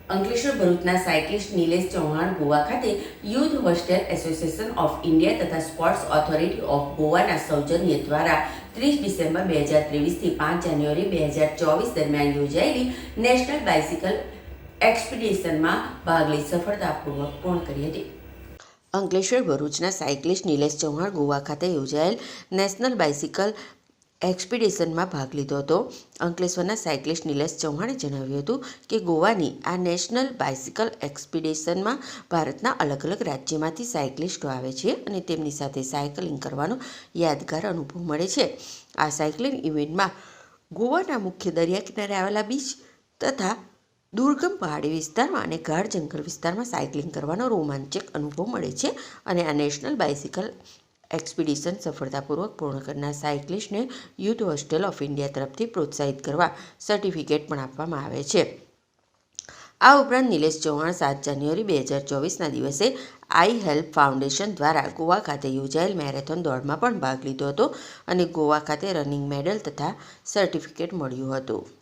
અંકલેશ્વર ભરૂચના સાયકલિસ્ટ નિલેશ ચૌહાણ ગોવા ખાતે youth hostel association of India તથા સ્પોર્ટ્સ ઓથોરિટી ઓફ ગોવાના સૌજન્ય દ્વારા 30 ડિસેમ્બર 2023થી 5 જાન્યુઆરી 2024 દરમિયાન યોજાયેલી નેશનલ બાઇસિકલ એક્સપિડિશનમાં ભાગ લઈ સફળતાપૂર્વક પૂર્ણ કરી હતી. અંકલેશ્વર ભરૂચના સાયકલિસ્ટ નિલેશ ચૌહાણ ગોવા ખાતે યોજાયેલ નેશનલ બાઇસિકલ એક્સપિડિશનમાં ભાગ લીધો હતો. અંકલેશ્વરના સાયકલિસ્ટ નિલેશ ચૌહાણે જણાવ્યું હતું કે ગોવાની આ નેશનલ બાઇસિકલ એક્સપિડિશનમાં ભારતના અલગ અલગ રાજ્યમાંથી સાયકલિસ્ટો આવે છે અને તેમની સાથે સાયકલિંગ કરવાનો યાદગાર અનુભવ મળે છે. આ સાયકલિંગ ઇવેન્ટમાં ગોવાના મુખ્ય દરિયા કિનારે આવેલા બીચ તથા દુર્ગમ પહાડી વિસ્તારમાં અને ગાઢ જંગલ વિસ્તારમાં સાયકલિંગ કરવાનો રોમાંચક અનુભવ મળે છે અને આ નેશનલ બાઇસિકલ એક્સપિડિશન સફળતાપૂર્વક પૂર્ણ કરનાર સાયકલિસ્ટને યુથ હોસ્ટેલ ઓફ ઇન્ડિયા તરફથી પ્રોત્સાહિત કરવા સર્ટિફિકેટ પણ આપવામાં આવે છે. આ ઉપરાંત નિલેશ ચૌહાણ 7 જાન્યુઆરી 2024ના દિવસે આઈ હેલ્પ ફાઉન્ડેશન દ્વારા ગોવા ખાતે યોજાયેલ મેરેથોન દોડમાં પણ ભાગ લીધો હતો અને ગોવા ખાતે રનિંગ મેડલ તથા સર્ટિફિકેટ મળ્યું હતું.